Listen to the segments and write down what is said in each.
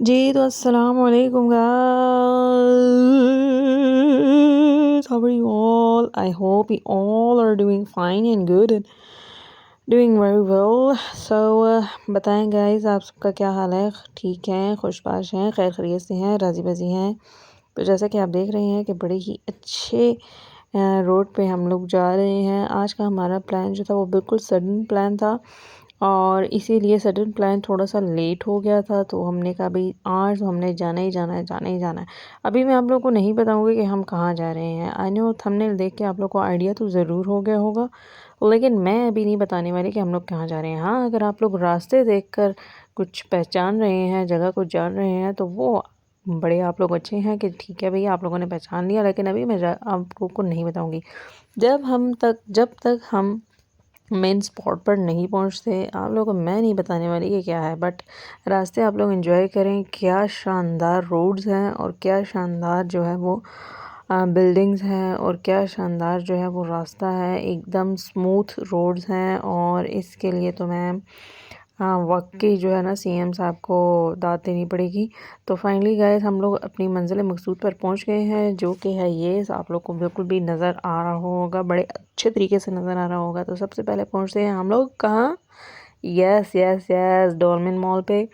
जी तो अस्सलाम वालेकुम guys, how are you all? I hope you all are doing fine and good and doing very well. So बताएं guys, आप सबका क्या हाल है? ठीक हैं, खुशबाश हैं, खैर खैरियत से हैं, राजी बाजी हैं? तो जैसा कि आप देख रहे हैं कि बड़े ही अच्छे रोड पे हम लोग जा रहे हैं। आज का हमारा प्लान जो था वो बिल्कुल सडन प्लान था और इसीलिए सडन प्लान थोड़ा सा लेट हो गया था, तो हमने कहा भाई आज तो हमने जाना ही जाना है, जाना ही जाना है। अभी मैं आप लोगों को नहीं बताऊंगी कि हम कहाँ जा रहे हैं। आई नो थंबनेल देख के आप लोग को आइडिया तो ज़रूर हो गया होगा, लेकिन मैं अभी नहीं बताने वाली कि हम लोग कहाँ जा रहे हैं। हाँ, अगर आप लोग रास्ते देखकर कुछ पहचान रहे हैं, जगह को जान रहे हैं, तो वो बड़े आप लोग अच्छे हैं कि ठीक है भैया आप लोगों ने पहचान लिया, लेकिन अभी मैं आप लोगों को नहीं बताऊंगी। जब तक हम मेन स्पॉट पर नहीं पहुंचते आप लोगों को मैं नहीं बताने वाली कि क्या है। बट रास्ते आप लोग एंजॉय करें, क्या शानदार रोड्स हैं और क्या शानदार जो है वो बिल्डिंग्स हैं और क्या शानदार जो है वो रास्ता है। एकदम स्मूथ रोड्स हैं और इसके लिए तो मैं हाँ वाकई जो है ना सीएम साहब को दाद देनी पड़ेगी। तो फाइनली गाइस हम लोग अपनी मंजिल मकसूद पर पहुंच गए हैं, जो कि है ये। आप लोग को बिल्कुल भी नज़र आ रहा होगा, बड़े अच्छे तरीके से नज़र आ रहा होगा। तो सबसे पहले पहुंचते हैं हम लोग कहाँ? यस यस यस, डॉल्मेन मॉल पे।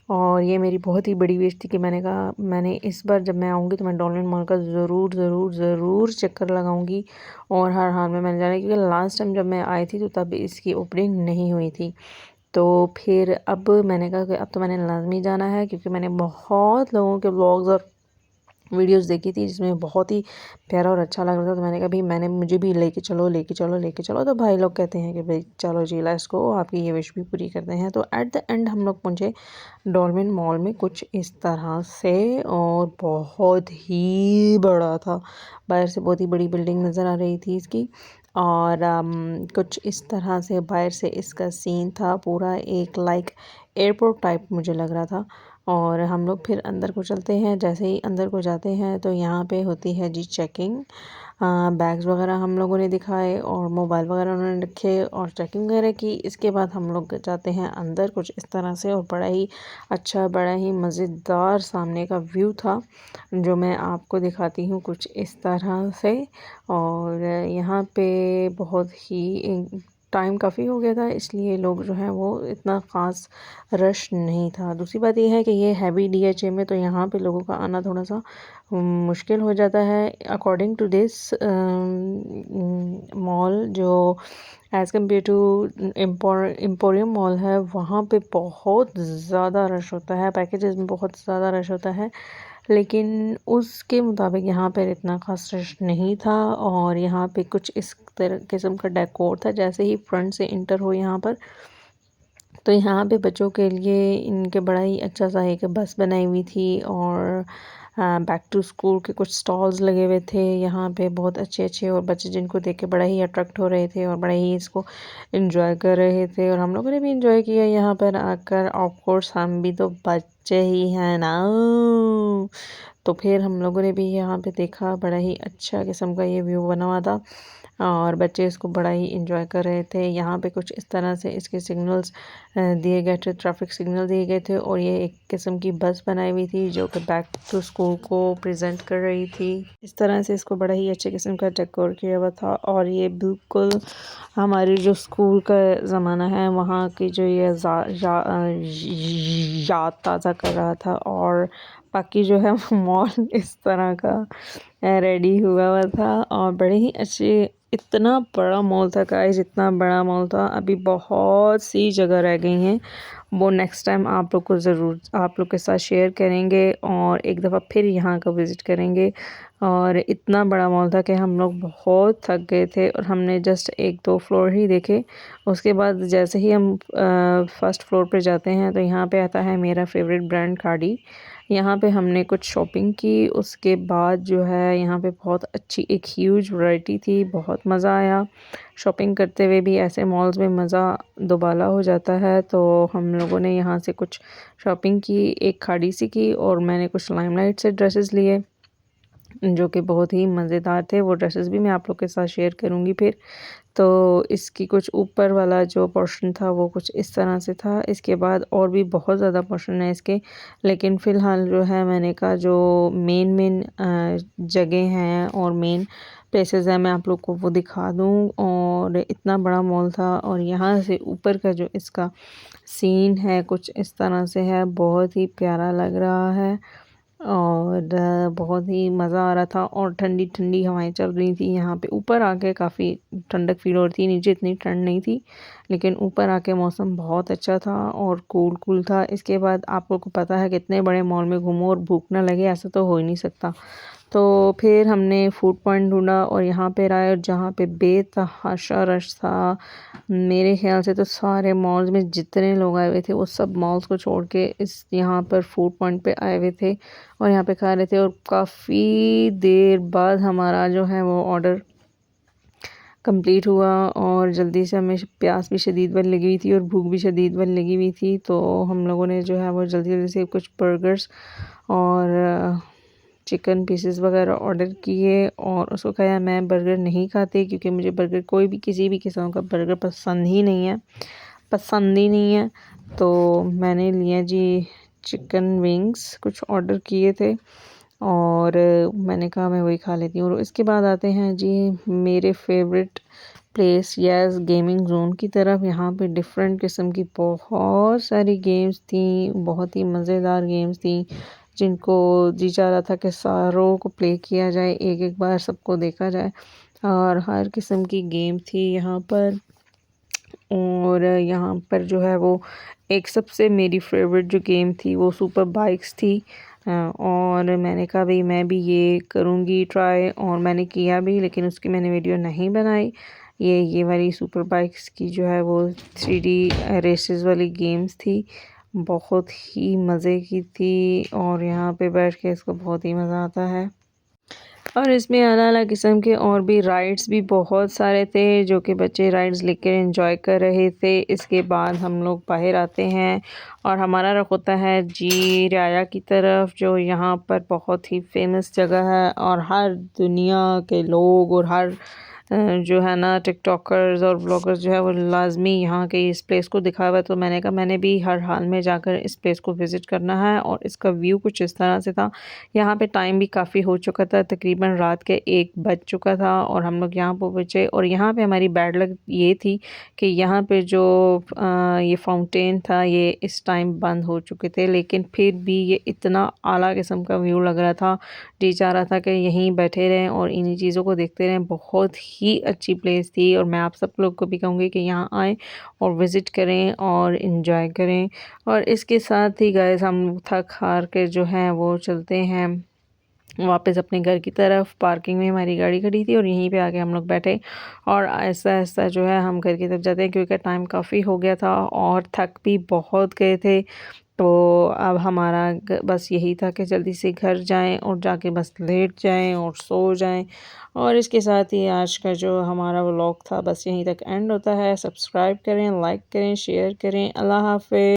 और ये मेरी बहुत ही बड़ी विश थी कि मैंने कहा मैंने इस बार जब मैं आऊँगी तो मैं डॉल्मेन मॉल का ज़रूर ज़रूर ज़रूर चक्कर लगाऊंगी और हर हाल में मैंने जाना, क्योंकि लास्ट टाइम जब मैं आई थी तो तब इसकी ओपनिंग नहीं हुई थी। तो फिर अब मैंने कहा कि अब तो मैंने लाज़मी जाना है, क्योंकि मैंने बहुत लोगों के व्लॉग्स और वीडियोस देखी थी जिसमें बहुत ही प्यारा और अच्छा लग रहा था। तो मैंने कहा भाई मुझे भी लेके चलो लेके चलो लेके चलो। तो भाई लोग कहते हैं कि भाई चलो जी लेट्स गो, आपकी ये विश भी पूरी करते हैं। तो एट द एंड हम लोग पहुँचे डॉल्मेन मॉल में कुछ इस तरह से, और बहुत ही बड़ा था। बाहर से बहुत ही बड़ी बिल्डिंग नज़र आ रही थी इसकी, और कुछ इस तरह से बाहर से इसका सीन था पूरा एक लाइक एयरपोर्ट टाइप मुझे लग रहा था। और हम लोग फिर अंदर को चलते हैं। जैसे ही अंदर को जाते हैं तो यहाँ पे होती है जी चेकिंग। बैग्स वगैरह हम लोगों ने दिखाए और मोबाइल वगैरह उन्होंने रखे और चेकिंग वगैरह की। इसके बाद हम लोग जाते हैं अंदर कुछ इस तरह से, और बड़ा ही अच्छा बड़ा ही मज़ेदार सामने का व्यू था जो मैं आपको दिखाती हूँ कुछ इस तरह से। और यहाँ पे बहुत ही टाइम काफ़ी हो गया था, इसलिए लोग जो हैं वो इतना ख़ास रश नहीं था। दूसरी बात ये है कि ये हैवी डीएचए में, तो यहाँ पे लोगों का आना थोड़ा सा मुश्किल हो जाता है। अकॉर्डिंग टू दिस मॉल जो as compare to emporium mall है, वहाँ पे बहुत ज़्यादा रश होता है, पैकेजेस में बहुत ज़्यादा रश होता है। लेकिन उसके मुताबिक यहाँ पर इतना ख़ास रश नहीं था। और यहाँ पे कुछ इस तरह किस्म का डेकोर था। जैसे ही फ्रंट से इंटर हो यहाँ पर, तो यहाँ पे बच्चों के लिए इनके बड़ा ही अच्छा सा एक बस बनाई हुई थी, और बैक टू स्कूल के कुछ स्टॉल्स लगे हुए थे यहाँ पे बहुत अच्छे अच्छे, और बच्चे जिनको देख के बड़ा ही अट्रैक्ट हो रहे थे और बड़ा ही इसको एंजॉय कर रहे थे। और हम लोगों ने भी एंजॉय किया यहाँ पर आकर। ऑफ कोर्स हम भी तो बच्चे ही हैं ना। तो फिर हम लोगों ने भी यहाँ पे देखा, बड़ा ही अच्छा किस्म का ये व्यू बना हुआ था और बच्चे इसको बड़ा ही इंजॉय कर रहे थे। यहाँ पे कुछ इस तरह से इसके सिग्नल्स दिए गए थे, ट्रैफिक सिग्नल दिए गए थे, और ये एक किस्म की बस बनाई हुई थी जो कि बैक टू स्कूल को प्रेजेंट कर रही थी। इस तरह से इसको बड़ा ही अच्छे किस्म का डेकोर किया हुआ था, और ये बिल्कुल हमारी जो स्कूल का ज़माना है वहाँ की जो ये याद ताज़ा कर रहा था। और बाकी जो है मॉल इस तरह का रेडी हुआ था और बड़े ही अच्छे, इतना बड़ा मॉल था गाइस, इतना बड़ा मॉल था। अभी बहुत सी जगह रह गई हैं, वो नेक्स्ट टाइम आप लोग को ज़रूर आप लोग के साथ शेयर करेंगे और एक दफ़ा फिर यहाँ का विज़िट करेंगे। और इतना बड़ा मॉल था कि हम लोग बहुत थक गए थे और हमने जस्ट एक दो फ्लोर ही देखे। उसके बाद जैसे ही हम फर्स्ट फ्लोर पे जाते हैं तो यहाँ पे आता है मेरा फेवरेट ब्रांड खाड़ी। यहाँ पे हमने कुछ शॉपिंग की। उसके बाद जो है यहाँ पे बहुत अच्छी एक ह्यूज वैरायटी थी, बहुत मज़ा आया शॉपिंग करते हुए भी। ऐसे मॉल्स में मज़ा दोबाला हो जाता है। तो हम लोगों ने यहाँ से कुछ शॉपिंग की, एक खाड़ी सी की, और मैंने कुछ लाइमलाइट से ड्रेसेस लिए जो कि बहुत ही मज़ेदार थे। वो ड्रेसेस भी मैं आप लोग के साथ शेयर करूँगी फिर। तो इसकी कुछ ऊपर वाला जो पोर्शन था वो कुछ इस तरह से था। इसके बाद और भी बहुत ज़्यादा पोर्शन है इसके, लेकिन फ़िलहाल जो है मैंने कहा जो मेन जगह हैं और मेन प्लेसेस हैं मैं आप लोग को वो दिखा दूँ। और इतना बड़ा मॉल था और यहाँ से ऊपर का जो इसका सीन है कुछ इस तरह से है, बहुत ही प्यारा लग रहा है और बहुत ही मज़ा आ रहा था और ठंडी ठंडी हवाएं चल रही थी। यहाँ पे ऊपर आके काफ़ी ठंडक फील हो रही थी, नीचे इतनी ठंड नहीं थी, लेकिन ऊपर आके मौसम बहुत अच्छा था और कूल कूल था। इसके बाद आप लोग को पता है कि इतने बड़े मॉल में घूमो और भूख ना लगे, ऐसा तो हो ही नहीं सकता। तो फिर हमने फूड पॉइंट ढूंढा और यहाँ पे आए, और जहाँ पे बेतहाशा रश था। मेरे ख्याल से तो सारे मॉल्स में जितने लोग आए हुए थे वो सब मॉल्स को छोड़ के इस यहाँ पर फूड पॉइंट पे आए हुए थे और यहाँ पे खा रहे थे। और काफ़ी देर बाद हमारा जो है वो ऑर्डर कंप्लीट हुआ और जल्दी से हमें प्यास भी शदीद वाली लगी हुई थी और भूख भी शदीद वाली लगी हुई थी। तो हम लोगों ने जो है वो जल्दी जल्दी से कुछ बर्गर्स और चिकन पीसेस वगैरह ऑर्डर किए और उसको कहा मैं बर्गर नहीं खाती क्योंकि मुझे बर्गर कोई भी किसी भी किस्म का बर्गर पसंद ही नहीं है। तो मैंने लिया जी चिकन विंग्स कुछ ऑर्डर किए थे और मैंने कहा मैं वही खा लेती हूँ। और इसके बाद आते हैं जी मेरे favourite place yes gaming zone की तरफ। यहाँ पे डिफरेंट किस्म की बहुत सारी गेम्स थी, बहुत ही मज़ेदार गेम्स थी जिनको जी चाह रहा था कि सारों को प्ले किया जाए, एक एक बार सबको देखा जाए। और हर किस्म की गेम थी यहाँ पर। और यहाँ पर जो है वो एक सबसे मेरी फेवरेट जो गेम थी वो सुपर बाइक्स थी। और मैंने कहा भाई मैं भी ये करूँगी ट्राई और मैंने किया भी, लेकिन उसकी मैंने वीडियो नहीं बनाई। ये वाली सुपर बाइक्स की जो है वो 3D रेसेस वाली गेम्स थी, बहुत ही मज़े की थी और यहाँ पे बैठ के इसको बहुत ही मज़ा आता है। और इसमें अलग-अलग किस्म के और भी राइड्स भी बहुत सारे थे जो कि बच्चे राइड्स लेकर एंजॉय कर रहे थे। इसके बाद हम लोग बाहर आते हैं और हमारा रुख होता है जी राया की तरफ, जो यहाँ पर बहुत ही फेमस जगह है और हर दुनिया के लोग और हर जो है ना टिकटॉकर्स और व्लॉगर्स जो है वो लाजमी यहाँ के इस प्लेस को दिखा हुआ है। तो मैंने कहा मैंने भी हर हाल में जाकर इस प्लेस को विज़िट करना है। और इसका व्यू कुछ इस तरह से था। यहाँ पे टाइम भी काफ़ी हो चुका था, तकरीबन रात के 1 बज चुका था और हम लोग यहाँ पर पहुँचे। और यहाँ पे हमारी बैड लक ये थी कि यहाँ पे जो ये फाउंटेन था ये इस टाइम बंद हो चुके थे, लेकिन फिर भी ये इतना आला किस्म का व्यू लग रहा था, जी चाह रहा था कि यहीं बैठे रहें और इन्हीं चीज़ों को देखते रहें। बहुत ही अच्छी प्लेस थी और मैं आप सब लोग को भी कहूँगी कि यहाँ आएँ और विज़िट करें और इन्जॉय करें। और इसके साथ ही गाइस हम थक हार के जो हैं वो चलते हैं वापस अपने घर की तरफ। पार्किंग में हमारी गाड़ी खड़ी थी और यहीं पे आके हम लोग बैठे और आहिस्ता-आहिस्ता जो है हम घर की तरफ जाते हैं क्योंकि टाइम काफ़ी हो गया था और थक भी बहुत गए थे। तो अब हमारा बस यही था कि जल्दी से घर जाएं और जाके बस लेट जाएं और सो जाएं। और इसके साथ ही आज का जो हमारा व्लॉग था बस यहीं तक एंड होता है। सब्सक्राइब करें, लाइक करें, शेयर करें। अल्लाह हाफ़िज़।